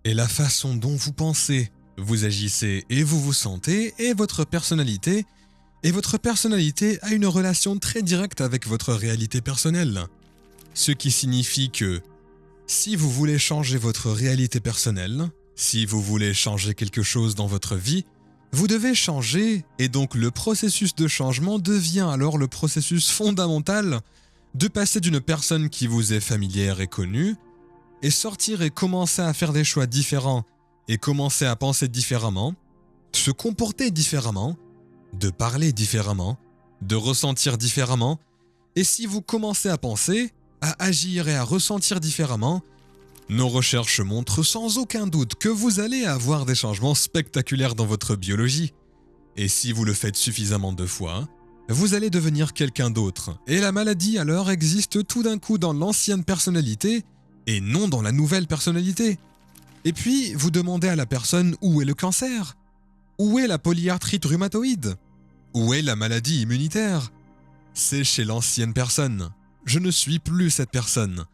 Et la façon dont vous pensez, vous agissez et vous vous sentez est votre personnalité, et votre personnalité a une relation très directe avec votre réalité personnelle. Ce qui signifie que si vous voulez changer votre réalité personnelle, si vous voulez changer quelque chose dans votre vie, vous devez changer, et donc le processus de changement devient alors le processus fondamental de passer d'une personne qui vous est familière et connue, et sortir et commencer à faire des choix différents, et commencer à penser différemment, se comporter différemment, de parler différemment, de ressentir différemment, et si vous commencez à penser, à agir et à ressentir différemment, nos recherches montrent sans aucun doute que vous allez avoir des changements spectaculaires dans votre biologie. Et si vous le faites suffisamment de fois, vous allez devenir quelqu'un d'autre. Et la maladie alors existe tout d'un coup dans l'ancienne personnalité et non dans la nouvelle personnalité. Et puis, vous demandez à la personne où est le cancer? Où est la polyarthrite rhumatoïde? Où est la maladie immunitaire? C'est chez l'ancienne personne. Je ne suis plus cette personne.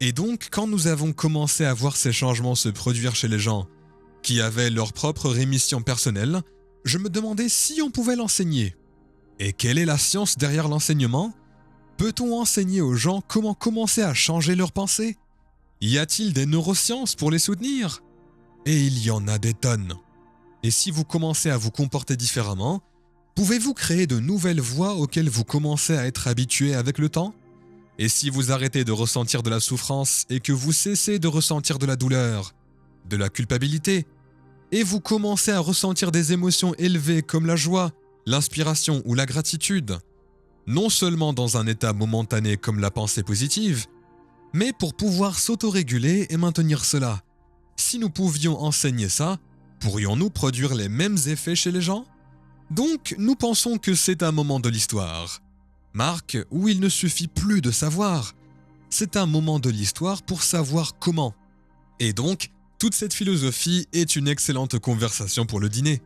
Et donc, quand nous avons commencé à voir ces changements se produire chez les gens qui avaient leur propre rémission personnelle, je me demandais si on pouvait l'enseigner. Et quelle est la science derrière l'enseignement? Peut-on enseigner aux gens comment commencer à changer leurs pensées? Y a-t-il des neurosciences pour les soutenir? Et il y en a des tonnes. Et si vous commencez à vous comporter différemment, pouvez-vous créer de nouvelles voies auxquelles vous commencez à être habitué avec le temps? Et si vous arrêtez de ressentir de la souffrance et que vous cessez de ressentir de la douleur, de la culpabilité, et vous commencez à ressentir des émotions élevées comme la joie, l'inspiration ou la gratitude, non seulement dans un état momentané comme la pensée positive, mais pour pouvoir s'autoréguler et maintenir cela. Si nous pouvions enseigner ça, pourrions-nous produire les mêmes effets chez les gens? Donc, nous pensons que c'est un moment de l'histoire. Marc, où il ne suffit plus de savoir. C'est un moment de l'histoire pour savoir comment. Et donc, toute cette philosophie est une excellente conversation pour le dîner.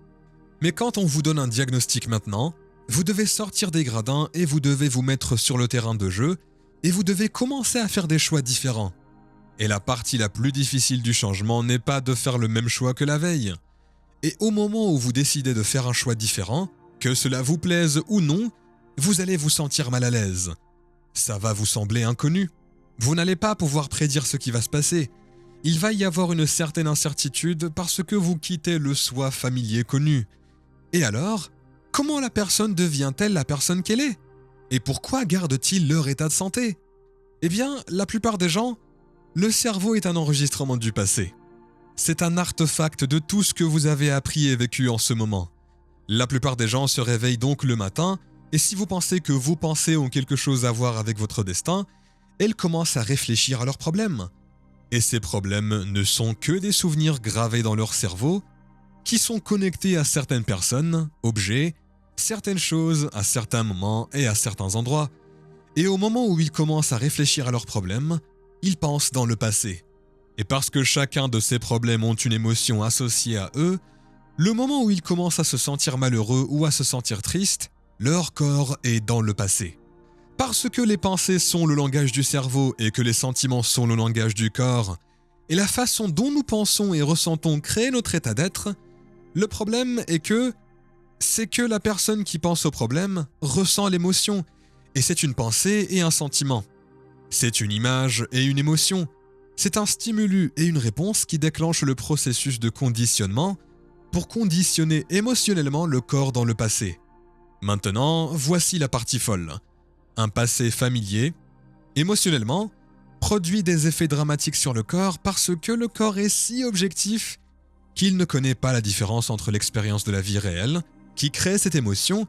Mais quand on vous donne un diagnostic maintenant, vous devez sortir des gradins et vous devez vous mettre sur le terrain de jeu et vous devez commencer à faire des choix différents. Et la partie la plus difficile du changement n'est pas de faire le même choix que la veille. Et au moment où vous décidez de faire un choix différent, que cela vous plaise ou non, vous allez vous sentir mal à l'aise. Ça va vous sembler inconnu. Vous n'allez pas pouvoir prédire ce qui va se passer. Il va y avoir une certaine incertitude parce que vous quittez le soi familier connu. Et alors, comment la personne devient-elle la personne qu'elle est? Et pourquoi gardent-ils leur état de santé? Eh bien, la plupart des gens, le cerveau est un enregistrement du passé. C'est un artefact de tout ce que vous avez appris et vécu en ce moment. La plupart des gens se réveillent donc le matin, et si vous pensez que vos pensées ont quelque chose à voir avec votre destin, elles commencent à réfléchir à leurs problèmes. Et ces problèmes ne sont que des souvenirs gravés dans leur cerveau, qui sont connectés à certaines personnes, objets, certaines choses à certains moments et à certains endroits. Et au moment où ils commencent à réfléchir à leurs problèmes, ils pensent dans le passé. Et parce que chacun de ces problèmes ont une émotion associée à eux, le moment où ils commencent à se sentir malheureux ou à se sentir tristes, leur corps est dans le passé. Parce que les pensées sont le langage du cerveau et que les sentiments sont le langage du corps, et la façon dont nous pensons et ressentons crée notre état d'être, le problème est que c'est que la personne qui pense au problème ressent l'émotion, et c'est une pensée et un sentiment. C'est une image et une émotion. C'est un stimulus et une réponse qui déclenchent le processus de conditionnement pour conditionner émotionnellement le corps dans le passé. Maintenant, voici la partie folle. Un passé familier, émotionnellement, produit des effets dramatiques sur le corps parce que le corps est si objectif qu'il ne connaît pas la différence entre l'expérience de la vie réelle, qui crée cette émotion,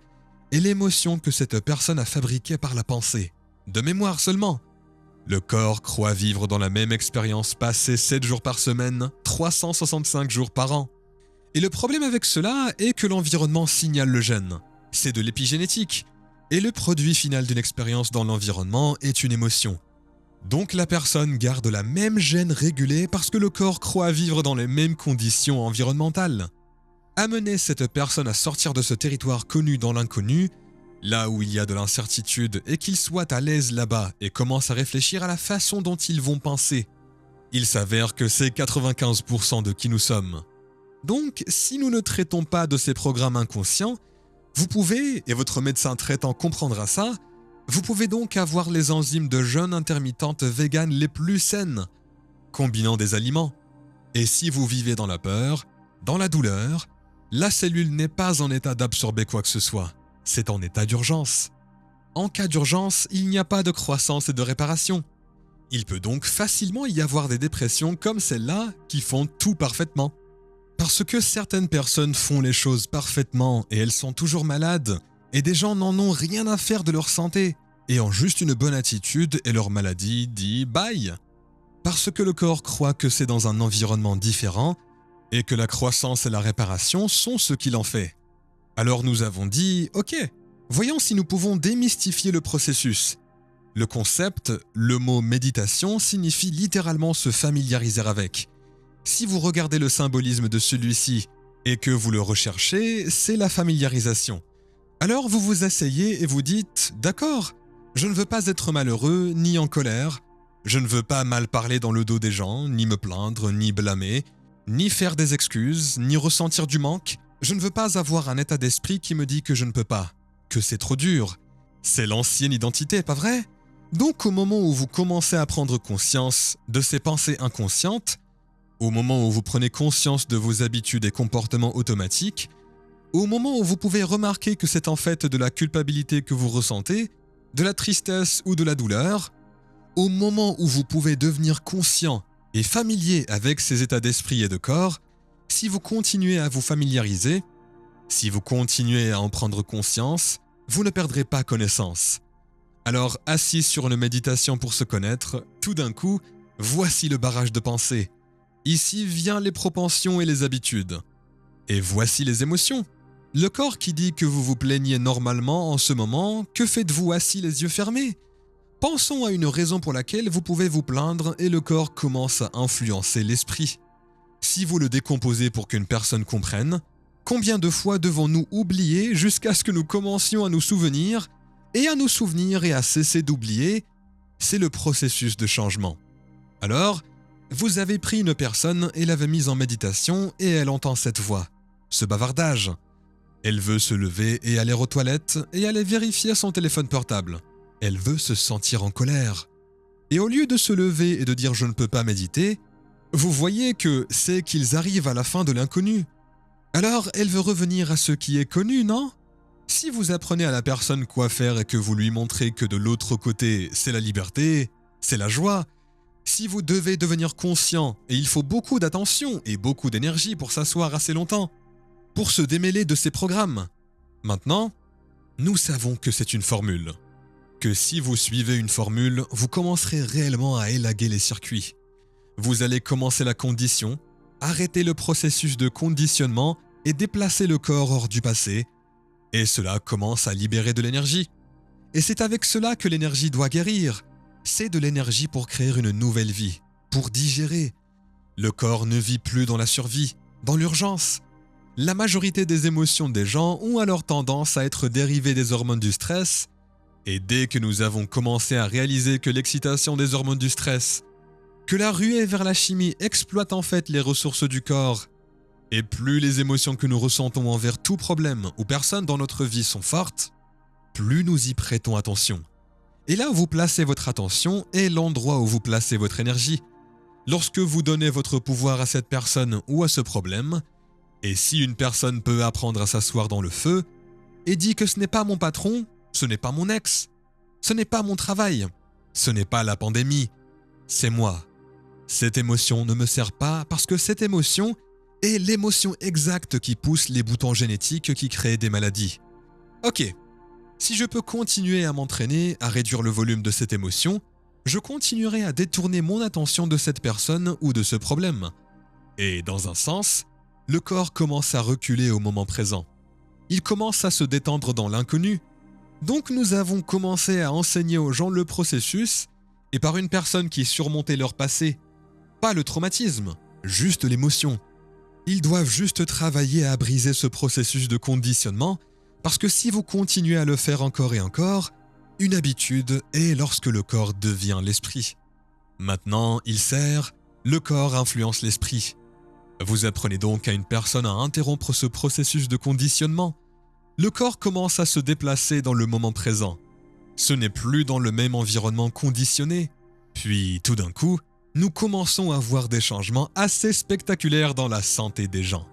et l'émotion que cette personne a fabriquée par la pensée, de mémoire seulement. Le corps croit vivre dans la même expérience passée 7 jours par semaine, 365 jours par an. Et le problème avec cela est que l'environnement signale le gène. C'est de l'épigénétique. Et le produit final d'une expérience dans l'environnement est une émotion. Donc la personne garde la même gène régulée parce que le corps croit vivre dans les mêmes conditions environnementales. Amener cette personne à sortir de ce territoire connu dans l'inconnu, là où il y a de l'incertitude, et qu'ils soient à l'aise là-bas et commencent à réfléchir à la façon dont ils vont penser. Il s'avère que c'est 95% de qui nous sommes. Donc, si nous ne traitons pas de ces programmes inconscients, vous pouvez, et votre médecin traitant comprendra ça, vous pouvez donc avoir les enzymes de jeûne intermittente véganes les plus saines, combinant des aliments. Et si vous vivez dans la peur, dans la douleur, la cellule n'est pas en état d'absorber quoi que ce soit, c'est en état d'urgence. En cas d'urgence, il n'y a pas de croissance et de réparation. Il peut donc facilement y avoir des dépressions comme celle-là qui font tout parfaitement. Parce que certaines personnes font les choses parfaitement et elles sont toujours malades, et des gens n'en ont rien à faire de leur santé, et ont juste une bonne attitude et leur maladie dit bye. Parce que le corps croit que c'est dans un environnement différent, et que la croissance et la réparation sont ce qu'il en fait. Alors nous avons dit, ok, voyons si nous pouvons démystifier le processus. Le concept, le mot méditation signifie littéralement se familiariser avec. Si vous regardez le symbolisme de celui-ci et que vous le recherchez, c'est la familiarisation. Alors vous vous asseyez et vous dites « D'accord, je ne veux pas être malheureux ni en colère, je ne veux pas mal parler dans le dos des gens, ni me plaindre, ni blâmer, ni faire des excuses, ni ressentir du manque. Je ne veux pas avoir un état d'esprit qui me dit que je ne peux pas, que c'est trop dur. C'est l'ancienne identité, pas vrai ? Donc au moment où vous commencez à prendre conscience de ces pensées inconscientes, au moment où vous prenez conscience de vos habitudes et comportements automatiques, au moment où vous pouvez remarquer que c'est en fait de la culpabilité que vous ressentez, de la tristesse ou de la douleur, au moment où vous pouvez devenir conscient et familier avec ces états d'esprit et de corps, si vous continuez à vous familiariser, si vous continuez à en prendre conscience, vous ne perdrez pas connaissance. Alors, assis sur une méditation pour se connaître, tout d'un coup, voici le barrage de pensée. Ici viennent les propensions et les habitudes. Et voici les émotions. Le corps qui dit que vous vous plaignez normalement en ce moment, que faites-vous assis les yeux fermés ? Pensons à une raison pour laquelle vous pouvez vous plaindre et le corps commence à influencer l'esprit. Si vous le décomposez pour qu'une personne comprenne, combien de fois devons-nous oublier jusqu'à ce que nous commencions à nous souvenir et à cesser d'oublier ? C'est le processus de changement. Alors, vous avez pris une personne et l'avez mise en méditation et elle entend cette voix, ce bavardage. Elle veut se lever et aller aux toilettes et aller vérifier son téléphone portable. Elle veut se sentir en colère. Et au lieu de se lever et de dire « je ne peux pas méditer », vous voyez que c'est qu'ils arrivent à la fin de l'inconnu. Alors elle veut revenir à ce qui est connu, non ? Si vous apprenez à la personne quoi faire et que vous lui montrez que de l'autre côté, c'est la liberté, c'est la joie, si vous devez devenir conscient, et il faut beaucoup d'attention et beaucoup d'énergie pour s'asseoir assez longtemps, pour se démêler de ces programmes. Maintenant, nous savons que c'est une formule. Que si vous suivez une formule, vous commencerez réellement à élaguer les circuits. Vous allez commencer la condition, arrêter le processus de conditionnement et déplacer le corps hors du passé. Et cela commence à libérer de l'énergie. Et c'est avec cela que l'énergie doit guérir. C'est de l'énergie pour créer une nouvelle vie, pour digérer. Le corps ne vit plus dans la survie, dans l'urgence. La majorité des émotions des gens ont alors tendance à être dérivées des hormones du stress. Et dès que nous avons commencé à réaliser que l'excitation des hormones du stress, que la ruée vers la chimie exploite en fait les ressources du corps, et plus les émotions que nous ressentons envers tout problème ou personne dans notre vie sont fortes, plus nous y prêtons attention. Et là où vous placez votre attention est l'endroit où vous placez votre énergie. Lorsque vous donnez votre pouvoir à cette personne ou à ce problème, et si une personne peut apprendre à s'asseoir dans le feu, et dit que ce n'est pas mon patron, ce n'est pas mon ex, ce n'est pas mon travail, ce n'est pas la pandémie, c'est moi. Cette émotion ne me sert pas parce que cette émotion est l'émotion exacte qui pousse les boutons génétiques qui créent des maladies. Ok. Si je peux continuer à m'entraîner à réduire le volume de cette émotion, je continuerai à détourner mon attention de cette personne ou de ce problème. Et dans un sens, le corps commence à reculer au moment présent. Il commence à se détendre dans l'inconnu. Donc nous avons commencé à enseigner aux gens le processus, et par une personne qui surmontait leur passé, pas le traumatisme, juste l'émotion. Ils doivent juste travailler à briser ce processus de conditionnement, parce que si vous continuez à le faire encore et encore, une habitude est lorsque le corps devient l'esprit. Maintenant, il sert, Le corps influence l'esprit. Vous apprenez donc à une personne à interrompre ce processus de conditionnement. Le corps commence à se déplacer dans le moment présent. Ce n'est plus dans le même environnement conditionné. Puis, tout d'un coup, nous commençons à voir des changements assez spectaculaires dans la santé des gens.